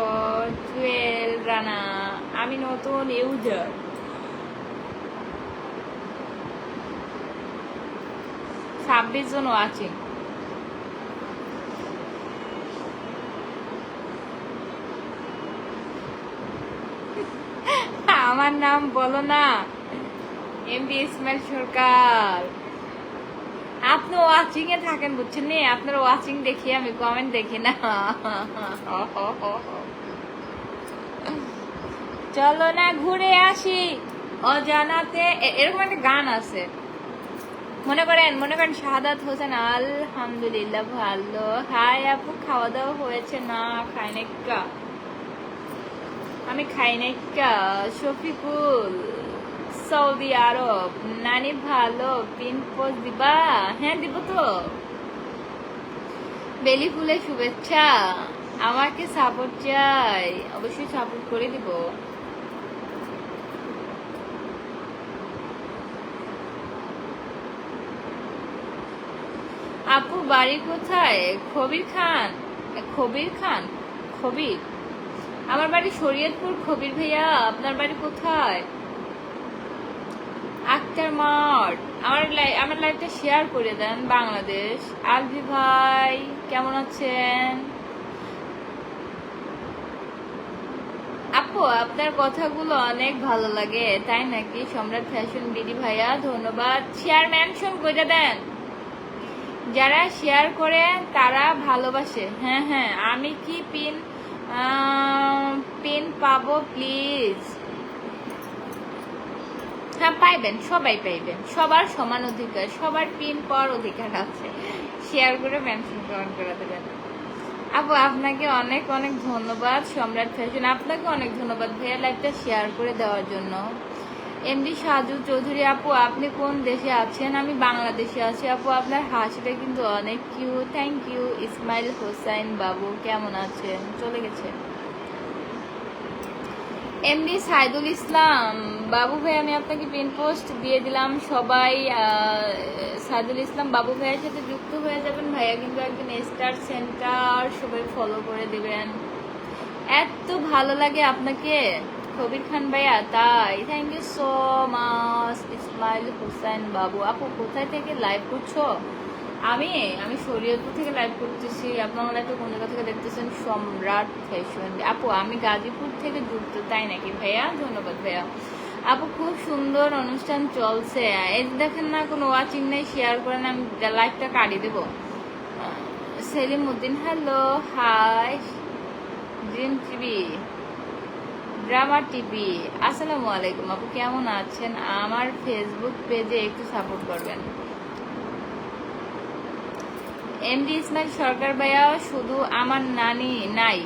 জুয়েল রানা, আমি নতুন ইউজার। ছাব্বিশ জন ওয়াচিং। আমার নাম বলো না, এমডি ইসমাইল সরকার। আপনি ওয়াচিং এ থাকেন, বুঝছেন নি? আপনার ওয়াচিং দেখি, আমি কমেন্ট দেখি না। চলো না ঘুরে আসি অজানাতে, এরকম একটা গান আছে, মনে করেন শাহাদাত হোসেন, আলহামদুলিল্লাহ ভালো। হাই আপু, খাওয়া দাওয়া হয়েছে? না খাই না, আমি খাই না। শফিকুল, সৌদি আরব, নানি ভালো, পিন পোস্ট দিবা? হ্যাঁ দিব তো। বেলি ফুলের শুভেচ্ছা, আমাকে সাপোর্ট চাই, অবশ্যই সাপোর্ট করে দিব। আপু বাড়ি কোথায়? খবির খান, খবির, আমার বাড়ি শরীয়তপুর। খবির ভাইয়া, আপনার বাড়ি কোথায়? আক্তার মাঠ, আমার লাইভটা শেয়ার করে দেন। বাংলাদেশ, আলভি ভাই, কেমন আছেন আপু? আপনার কথাগুলো অনেক ভালো লাগে, তাই নাকি? সম্রাট ফ্যাশন বিডি ভাইয়া, ধন্যবাদ। শেয়ার মেনশন করে দেন, যারা শেয়ার করে তারা ভালোবাসে। হ্যাঁ হ্যাঁ, আমি কি পিন পাবো প্লিজ? হ্যাঁ পাইবেন, সবাই পাইবেন, সবার সমান অধিকার, সবার পিন পাওয়ার অধিকার আছে। শেয়ার করে মেনশন কমেন্ট করে দেবেন। আপু আপনাকে অনেক অনেক ধন্যবাদ। সম্রাট ফ্যাশন, আপনাকে অনেক ধন্যবাদ ভাইয়া লাইভটা শেয়ার করে দেওয়ার জন্য। এমডি সাজু চৌধুরী আপু, আপনি কোন দেশে আছেন? আমি বাংলাদেশে আছি আপু। আপনার হাসিটা কিন্তু অনেক cute, thank you. Ismail Hossain Babu কেমন আছেন? চলে গেছে। এমডি সাইদুল ইসলাম বাবু ভাই, আমি আপনাকে পিন পোস্ট দিয়ে দিলাম। সবাই সাইদুল ইসলাম বাবু ভাইয়ের সাথে যুক্ত হয়ে যাবেন। ভাইয়া কিন্তু একজন স্টার সেন্টার, সবাই ফলো করে দিবেন। এত ভালো লাগে আপনাকে কবির খান ভাইয়া, তাই thank you so much. Ismail Hossain Babu আপু, কোথায় থেকে লাইভ করছো? আমি আমি শরীয়তপুর থেকে লাইভ করতেছি। আপনারা লাইভটা কোন জায়গা থেকে দেখতেছেন? সম্রাট ফ্যাশন আপু, আমি গাজীপুর থেকে যুক্ত। তাই নাকি ভাইয়া? ধন্যবাদ ভাইয়া। আপু খুব সুন্দর অনুষ্ঠান চলছে। এই দেখেন না, কোনো ওয়াচিং নেই, শেয়ার করেন, আমি লাইভটা কাটিয়ে দেবো। Selim Uddin hello, hi. Dream TV, drama TV, আসসালামু আলাইকুম আপু, কেমন আছেন? আমার ফেসবুক পেজে একটু সাপোর্ট করবেন। এমডি ইসমাইল সরকার ভাইয়া, শুধু আমার নানি নাই,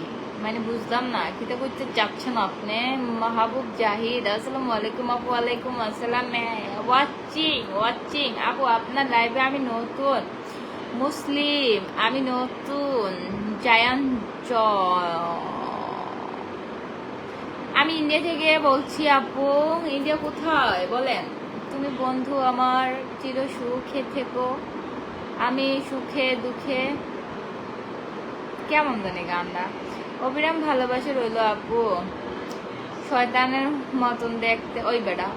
মানে বুঝলাম না কিতা করতে চাচ্ছেন আপনি? মাহবুব জাহিদ, আসসালামু আলাইকুম আপু। ওয়ালাইকুম আসসালাম। ওয়াচিং আপু, আপনার লাইভে আমি নতুন। মুসলিম আমি নতুন। জায়ান আমি ইন্ডিয়া থেকে বলছি আপু। ইন্ডিয়া কোথায় বলেন? তুমি বন্ধু আমার, চির সুখে থেকো, আমি সুখে দুঃখে। কেমন জানি গানটা। অবিরাম ভালোবাসা রইল আপু। শয়তানের মতন দেখতে। ওই বেড়া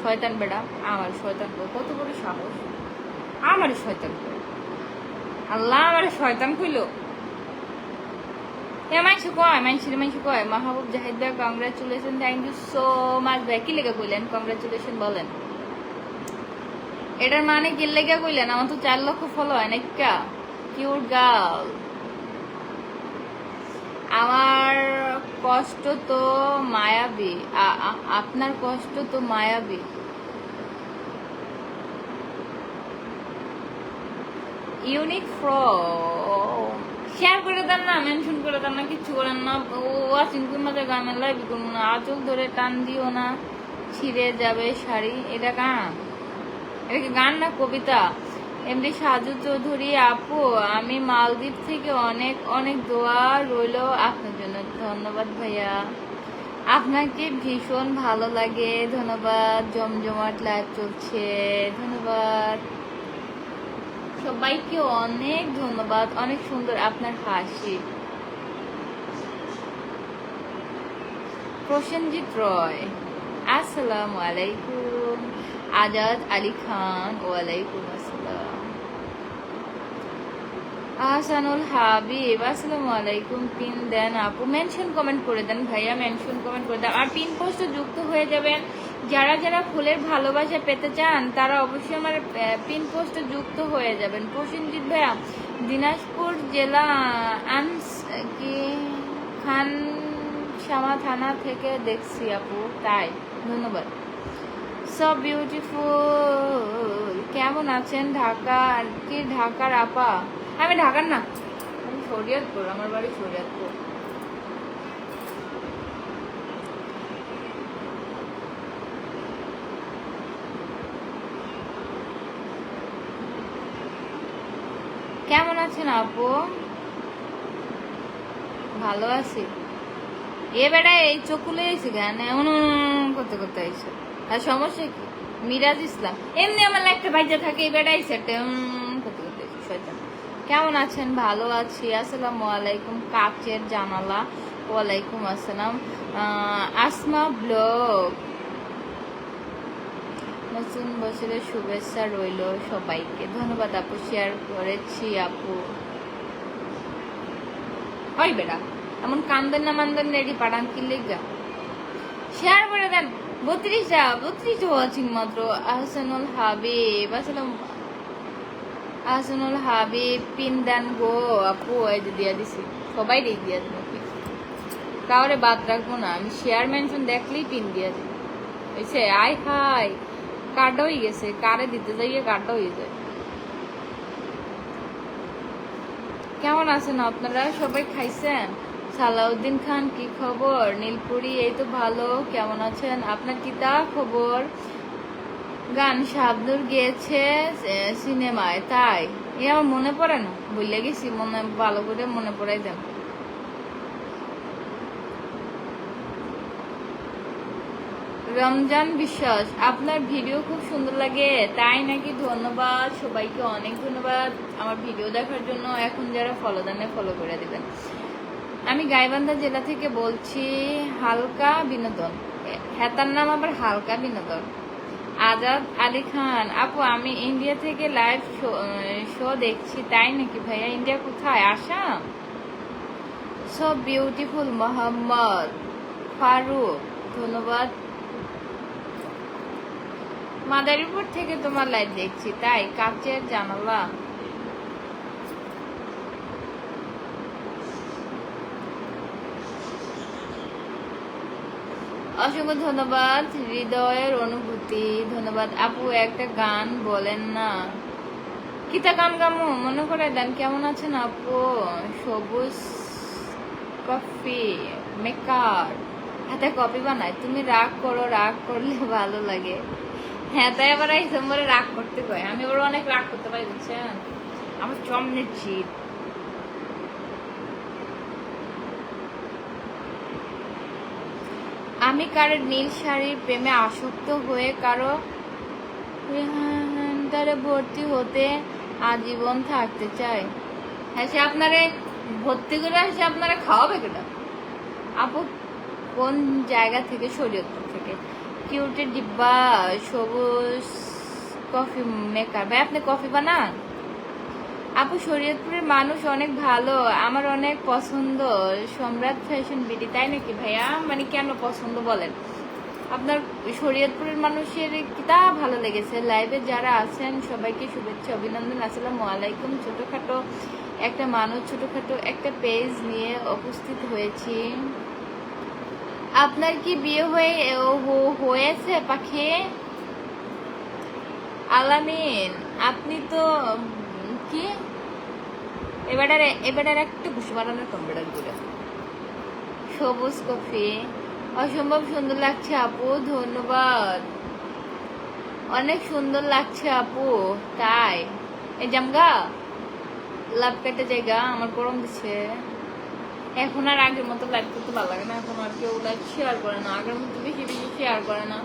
শয়তান, বেড়া আমার শয়তান, কত বড় সাহস আমার শয়তান। আল্লাহ আমার শয়তান কইল। মাহবুব জাহিদ ভাই congratulation, thank you so much ভাই। কি লেগে কইলেন কংগ্রাচুলেশন বলেন? এটার মানে কি লেগে কইলেন? আমার তো 4 লক্ষ ফলো হয় নাকি? Cute girl. আমার কষ্ট তো মায়াবী, আপনার কষ্ট তো মায়াবী। ইউনিক ফ্রম, শেয়ার করে দেন না, মেনশন করে দেন না, কিচ্ছু করেন না। ওয়াচিং কোন মাঝে গানের লাইভ করবো না। আঁচল ধরে টান দিও না, ছিঁড়ে যাবে শাড়ি। এটা গান? এটা কি গান না কবিতা? এমডি সাজু চৌধুরী আপু, আমি মালদ্বীপ থেকে অনেক অনেক দোয়া রইল আপনার জন্য। ধন্যবাদ ভাইয়া, আপনাকে ভীষণ ভালো লাগে। ধন্যবাদ। জমজমাট লাইভ চলছে, ধন্যবাদ সবাইকে, অনেক ধন্যবাদ। অনেক সুন্দর আপনার হাসি। প্রসেনজিৎ রয়, আসসালামু আলাইকুম। আজাদ আলী খান, ওয়ালাইকুম আসসালাম। আহসানুল হাবিব, আসসালামু আলাইকুম। পিন দেন আপু, মেনশন কমেন্ট করে দেন ভাইয়া, মেনশন কমেন্ট করে দেন। আর পিন পোস্টে যুক্ত হয়ে যাবেন। যারা যারা ফুলের ভালোবাসা পেতে চান তারা অবশ্যই আমার পিন পোস্টে যুক্ত হয়ে যাবেন। প্রসেনজিৎ ভাইয়া, দিনাজপুর জেলা কি খানসামা থানা থেকে দেখছি আপু, তাই ধন্যবাদ। সব বিউটিফুল, কেমন আছেন? ঢাকা কি ঢাকার আপা? আমি ঢাকার না, আমি শরীয়তপুর, আমার বাড়ি শরীয়তপুর। কেমন আছেন আপু? ভালো আছি। এ বেড়া এই চোখ খুলে গেছে কেন এমন করতে করতে আইসে? আর সমস্যা কি? মিরাজ ইসলাম, এমনি আমার একটা বাইজা থাকে, এই বেড়া আইসে একটা করতে করতে আইসে শয়তান। কেমন আছেন? ভালো আছি, আসসালামু আলাইকুম। কাচের জানালা, ওয়ালাইকুম আসসালাম। আসমা ব্লগ, নতুন বছরের শুভেচ্ছা রইল সবাইকে। ধন্যবাদ আপু, শেয়ার করেছি আপু। হয় বেড়া এমন কান্দেন না মান্দেন রেডি পাঠান কি লেগা? শেয়ার করে দেন। 32টা ওয়াচিং মাত্র। আহসানুল হাবিব, আসসালাম। আহসানুল হাবিব, পিন দেন গো আপু। এই যে দিয়া দিছি, সবাই দিয়ে দেবো, কাউরে বাদ রাখবো না। আমি শেয়ার মেনশন দেখলেই পিন দিয়ে দিই। হয়েছে? আয় হাই, কার্ডটা হয়ে গেছে, কারে দিতে যাইয়ে কার্ডটা হয়ে যায়। কেমন আছেন আপনারা? সবাই খাইছেন? সালাউদ্দিন খান, কি খবর? নীলপুরি, এই তো ভালো, কেমন আছেন? আপনার কি তা খবর? গান শাবনূর গেয়েছে সিনেমায়, তাই? এ আমার মনে পড়ে না, ভুলে গেছি, মনে ভালো করে মনে পড়াই দেন। রমজান বিশ্বাস, আপনার ভিডিও খুব সুন্দর লাগে, তাই নাকি? ধন্যবাদ সবাইকে, অনেক ধন্যবাদ আমার ভিডিও দেখার জন্য। এখন যারা ফলো দেন ফলো করে দিবেন। আমি গাইবান্ধা জেলা থেকে বলছি। হালকা বিনোদন, হ্যাঁ তার নাম আবার হালকা বিনোদন। আজাদ আলী খান, আপু আমি ইন্ডিয়া থেকে লাইভ শো দেখছি, তাই নাকি ভাইয়া? ইন্ডিয়া কোথায়? আসাম? So beautiful. মোহাম্মদ ফারুক, ধন্যবাদ। মাদারীপুর থেকে তোমার লাইভ দেখছি, তাই? কাচের জানালা। অসংখ্য ধন্যবাদ। হৃদয়ের অনুভূতি, ধন্যবাদ আপু। একটা গান বলেন না। কিতা গান গামু মনে করে দেন। কেমন আছেন আপু? সবুজ কফি মেকার, হাতে কপি বানায়। তুমি রাগ করো, রাগ করলে ভালো লাগে। হ্যাঁ তাই আবার এই নম্বরে রাগ করতে কয়, আমি ওর অনেক রাগ করতে পারি, বুঝছেন? আমার চমনের জিদ। আমি কারো নীল শাড়ির প্রেমে আসক্ত হয়ে কারো তারে ভর্তি হতে আজীবন থাকতে চাই। হ্যাঁ সে আপনারে ভর্তি করে সে আপনারা খাওয়াবে কেটা? আপু কোন জায়গা থেকে? শরীয়তপুর থেকে। কিউটের ডিব্বা, সবুজ কফি মেকার, ভাই আপনি কফি বানান? আপু শরীয়তপুরের মানুষ অনেক ভালো, আমার অনেক পছন্দ। সম্রাট ফ্যাশন বিডি, তাই নাকি ভাইয়া? মানে কেন পছন্দ বলেন? আপনার শরীয়তপুরের মানুষের কিতা ভালো লেগেছে? লাইভে যারা আছেন সবাইকে শুভেচ্ছা, অভিনন্দন, আসসালামু আলাইকুম। ছোটখাটো একটা মানুষ, ছোটখাটো একটা পেজ নিয়ে উপস্থিত হয়েছি। আপনার কি বিয়ে হয়েছে পাখি? আলামিন, আপনি তো কি এবারে একটা ঘুষি মারানোর কম্পিউটার করে। সবুজ কফি, অসম্ভব সুন্দর লাগছে আপু, ধন্যবাদ। অনেক সুন্দর লাগছে আপু, তাই? এই জামগা লাভ কাটা জায়গা, আমার গরম দিচ্ছে। এখন আর আগের মতো লাইভ করতে ভালো লাগে না, এখন আর কেউ লাইভ শেয়ার করে না, আগের মতো বেশি বেশি শেয়ার করে না।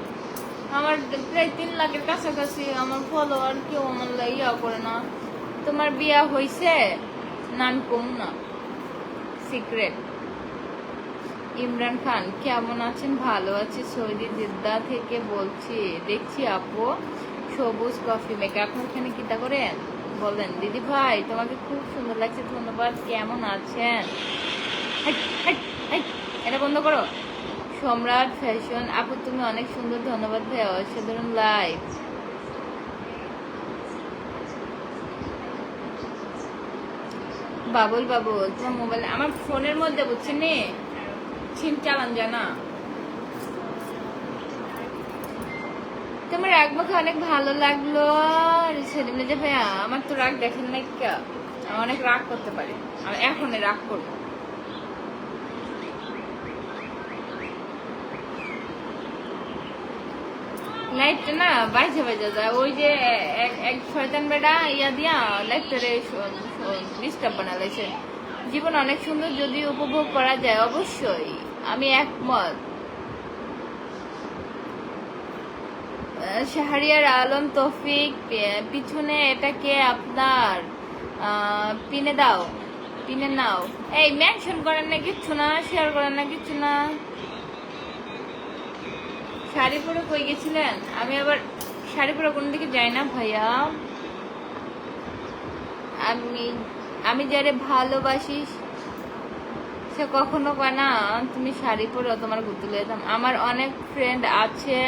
আমার প্রায় 3 লাখের কাছাকাছি আমার ফলোয়ার, কেউ আমার ইয়া করে না। তোমার বিয়া হয়েছে না? আমি কম না, সিক্রেট। ইমরান খান, কেমন আছেন? ভালো আছি, সৌদি জেদ্দা থেকে বলছি। দেখছি আপু সবুজ কফি মেকার, আপনার এখানে কিতা করেন বলেন? দিদি ভাই তোমাকে খুব সুন্দর লাগছে, ধন্যবাদ। কেমন আছেন? এটা বন্ধ করো। সম্রাট ফ্যাশন, আপু তুমি অনেক সুন্দর, ধন্যবাদ ভাই, অসাধারণ লাইভ। বাবুল তোমার মোবাইল আমার ফোনের মধ্যে বুঝছেন নি সিম চালান যায় না। তোমার রাগ মুখে অনেক ভালো লাগলো। সেলিম যে ভাইয়া আমার তো রাগ দেখেন না, অনেক রাগ করতে পারি, আমি এখন রাগ করবো। লাইটটা না বাইজে বাইজে যায়, ওই যে এক শয়তান বেড়া ইয়া দিয়া লাইটটারে ডিস্টার্ব বানালাইছে। জীবন অনেক সুন্দর, যদি উপভোগ করা যায় অবশ্যই, আমি একমত। শাহরিয়ার আলম তৌফিক, পিছনে এটাকে আপনার পিনে দাও, পিনে নাও। এই মেনশন করেন না কিচ্ছু না, শেয়ার করেন না কিচ্ছু না। শাড়ি পরে কই গেছিলেন? আমি আবার শাড়ি পরে কোন দিকে যাই না ভাইয়া। আমি যারে ভালোবাসি সে কখনো কয় না তুমি শাড়ি পরে তোমার ঘুরতে যেতাম। আমার অনেক ফ্রেন্ড আছে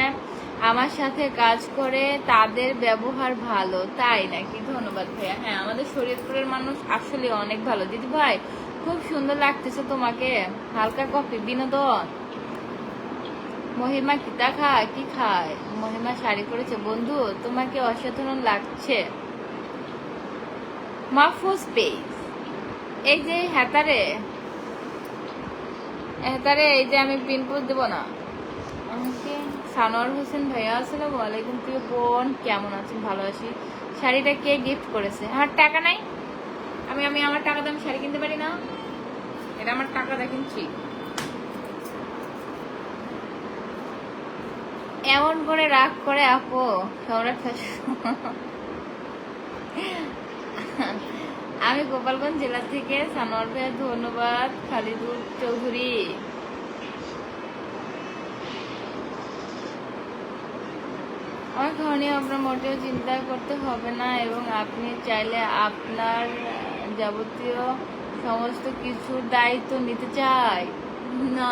আমার সাথে কাজ করে, তাদের ব্যবহার ভালো, তাই নাকি? ধন্যবাদ ভাইয়া। হ্যাঁ আমাদের শরীয়তপুরের মানুষ আসলে অনেক ভালো। দিদি ভাই খুব সুন্দর লাগতেছে তোমাকে। হালকা কফি বিনোদন। মহিমা কিতা খায়? কি খায়? মহিমা শাড়ি পরেছে। বন্ধু তোমাকে অসাধারণ লাগছে। মাহফুজ পেজ, এই যে হাতারে তারে এই যে আমি পিন পোস্ট দেবো না আমাকে। সানোয়ার হোসেন ভাইয়া, আসসালামু আলাইকুম। প্রিয় বোন, কেমন আছেন? ভালো আছি। শাড়িটা কে গিফট করেছে? আমার টাকা নাই, আমি আমি আমার টাকা দিয়ে আমি শাড়ি কিনতে পারি না, এটা আমার টাকা দিয়ে কিনছি। এমন করে রাগ করে আপু সম্রাট ফ্যাশন। আমি গোপালগঞ্জ জেলা থেকে, সানোয়ার ভাইয়া ধন্যবাদ। খালিদুর চৌধুরী, আমার খাওয়া নিয়ে আপনার মোটেও চিন্তা করতে হবে না, এবং আপনি চাইলে আপনার যাবতীয় সমস্ত কিছুর দায়িত্ব নিতে চাই না।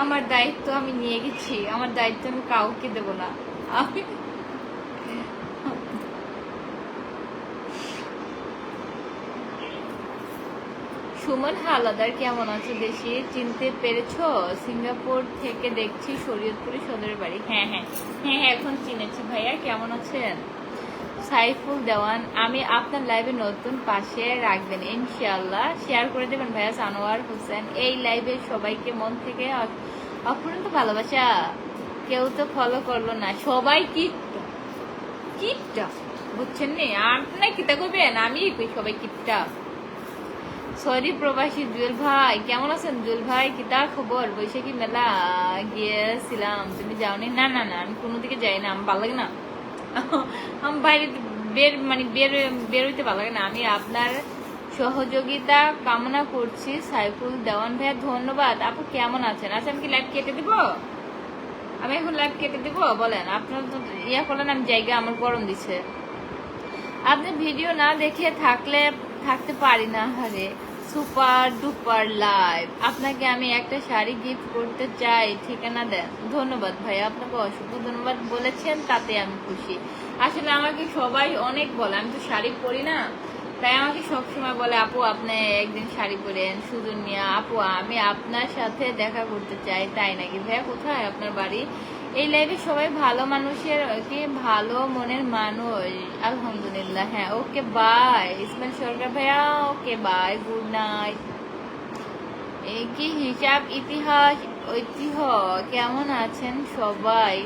আমার দায়িত্ব আমি নিয়ে গেছি, আমার দায়িত্ব আমি কাউকে দেব না। আমি সুমন হালাদার, কেমন আছো দেশি? চিনতে পেরেছো? সিঙ্গাপুর থেকে দেখছি, শরীয়তপুরে সদরের বাড়ি। হ্যাঁ হ্যাঁ হ্যাঁ হ্যাঁ, এখন চিনেছি ভাইয়া, কেমন আছেন? সাইফুল দেওয়ান, আমি আপনার লাইভে নতুন, পাশে রাখবেন ইনশাআল্লাহ, শেয়ার করে দেবেন ভাইয়া। সানোয়ার হোসেন, এই লাইভে সবাইকে মন থেকে অপূর্ণ ভালোবাসা। কেউ তো ফলো করলো না, সবাই কিপটা কিপটা, বুঝছেন নি? আপনার কিতা করবেন, আমি সবাই কিপটা। সরি প্রবাসী জুয়েল ভাই, কেমন আছেন? জুয়েল ভাই, কিতা খবর? বৈশাখী মেলা গিয়েছিলাম, তুমি যাওনি? না না না, আমি কোনো দিকে যাই না, আমার ভালো লাগে না। আমি বাইরে বের হইতে ভালো লাগে না। আমি আপনার সহযোগিতা কামনা করছি। সাইফুল দেওয়ান ভাইয়া, ধন্যবাদ। আপু কেমন আছেন? আচ্ছা, আমি কি লাইভ কেটে দিব? আমি এখন লাইভ কেটে দিব? বলেন, আপনার তো ইয়া করলেন, আমি জায়গা আমার গরম দিছে। আপনি ভিডিও না দেখে থাকতে পারি না। হারে সুপার ডুপার লাইভ, আপনাকে আমি একটা শাড়ি গিফট করতে চাই, ঠিকানা দেন। ধন্যবাদ ভাই, আপনাকে অসংখ্য ধন্যবাদ, বলেছেন তাতে আমি খুশি। আসলে আমাকে সবাই অনেক বলে, আমি তো শাড়ি পরি না, তাই আমাকে সবসময় বলে আপু আপনি একদিন শাড়ি পরেন, সুজন মিয়া। আপু আমি আপনার সাথে দেখা করতে চাই। তাই নাকি ভাইয়া? কোথায় আপনার বাড়ি? এই লাইভে সবাই ভালো মানুষের কি, ভালো মনের মানুষ, আলহামদুলিল্লাহ। হ্যাঁ, ওকে বাই ইসমাইল সরকার ভাইয়া, ওকে বাই, গুড নাইট। এই কি হিসাব, ইতিহাস, ঐতিহ্য, কেমন আছেন সবাই?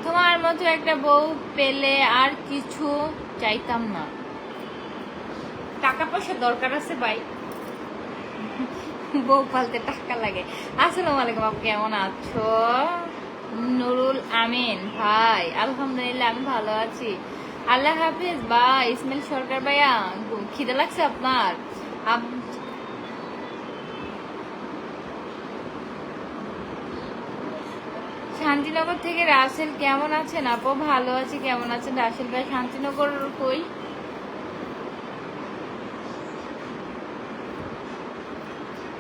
তোমার মতো একটা বউ পেলে আর কিছু চাইতাম না। টাকা পয়সা দরকার আছে ভাই, বউ পালতে টাকা লাগে। আসসালামু আলাইকুম, আপু কেমন আছো? নুরুল আমিন ভাই, আলহামদুলিল্লাহ আমি ভালো আছি, আল্লাহ হাফিজ। বা ইসমাইল সরকার ভাইয়া, খিদে লাগছে আপনার? শান্তিনগর থেকে রাসেল, কেমন আছেন আপু? ভালো আছি, কেমন আছেন রাসেল ভাই? শান্তিনগর কই?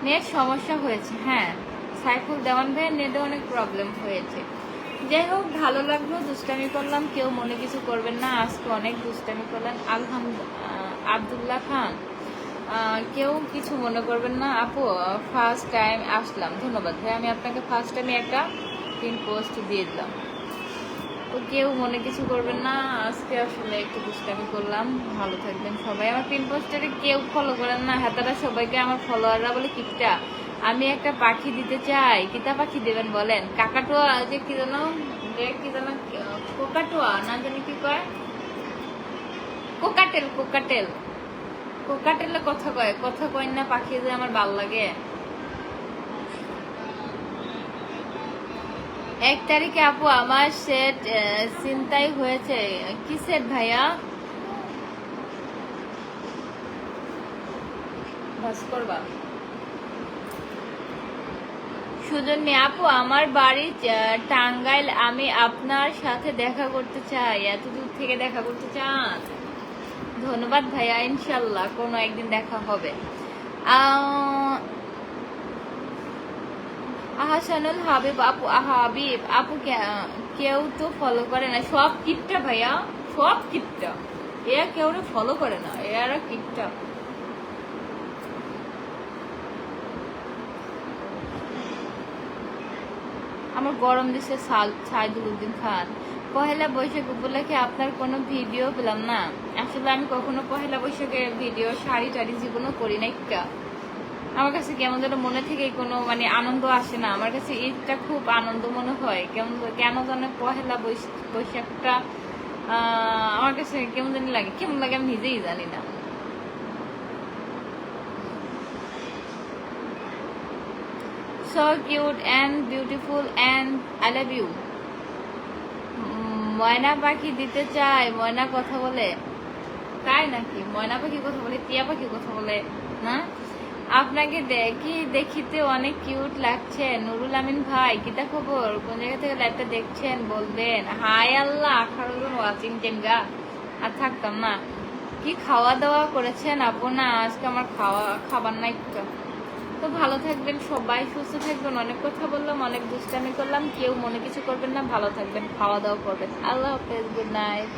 নেট সমস্যা হয়েছে, হ্যাঁ সাইফুল দেওয়ান ভাইয়ের নেটে অনেক প্রবলেম হয়েছে। যাই হোক, ভালো লাগলো, দুষ্টামি করলাম, কেউ মনে কিছু করবেন না, আজকে অনেক দুষ্টামি করলেন। আব্দুল্লাহ খান, কেউ কিছু মনে করবেন না আপু, ফার্স্ট টাইম আসলাম। ধন্যবাদ ভাই, আমি আপনাকে ফার্স্ট টাইমে একটা পিন পোস্ট দিয়ে দিলাম, তো কেউ মনে কিছু করবেন না, আজকে আসলে একটু দুষ্টামি করলাম। ভালো থাকবেন সবাই। আমার পিন পোস্টারে কেউ ফলো করেন না, হাতারা সবাইকে আমার ফলোয়াররা বলে কিপটা। আমি একটা পাখি দিতে চাই, কিতা পাখি দেবেন বলেন? কাকাটুয়া, যে কি যেন কোকাটুয়া না জানি কি কয়, কোকাটেল কোকাটেল কোকাটেলে কথা কয় না, পাখি যে আমার ভাল লাগে। 1 তারিখে আপু আমার সেট চিন্তাই হয়েছে। কি সেট ভাইয়া? ভাস্করবা সুজন মিয়া, আপু আমার বাড়ি টাঙ্গাইল, আমি আপনার সাথে দেখা করতে চাই। এত দূর থেকে দেখা করতে চান? ধন্যবাদ ভাইয়া, ইনশাল্লাহ কোনো একদিন দেখা হবে। আহসানুল হাবিব আপু, হাবিব আপু, কেউ তো ফলো করে না, সব কিপটা ভাইয়া, সব কিপটা। এরা কেউ ফলো করে না, এরা কিপটা। আমার গরম দিচ্ছে সাইদুল খান। পহেলা বৈশাখ উপলক্ষে আপনার কোনো ভিডিও পেলাম না। আসলে আমি কখনো পহেলা বৈশাখের ভিডিও শাড়ি টাড়ি জীবনও করি না। আমার কাছে কেমন যেন মনে থেকে কোনো মানে আনন্দ আসে না। আমার কাছে ঈদটা খুব আনন্দ মনে হয়, কেন যেন পহেলা বৈশাখটা আমার কাছে কেমন জানি লাগে, কেমন লাগে আমি নিজেই জানি না। So cute and beautiful and I love you. ময়না পাখি দিতে চায়, ময়না কথা বলে, তাই নাকি? ময়না পাখি কথা বলে, টিয়া পাখি কথা বলে না? আপনাকে দেখিতে অনেক কিউট লাগছে। নুরুল আমিন ভাই, কিতা খবর? কোন জায়গা থেকে লাইভটা দেখছেন বলবেন। হাই আল্লাহ, 18 জন ওয়াচিং টেনগা, আর থাকতাম না। কি খাওয়া দাওয়া করেছেন আপু? না, আজকে আমার খাবার নাই। তো ভালো থাকবেন সবাই, সুস্থ থাকবেন। অনেক কথা বললাম, অনেক দুষ্টামি করলাম, কেউ মনে কিছু করবেন না, ভালো থাকবেন, খাওয়া দাওয়া করবেন। আল্লাহ হাফেজ, গুড নাইট।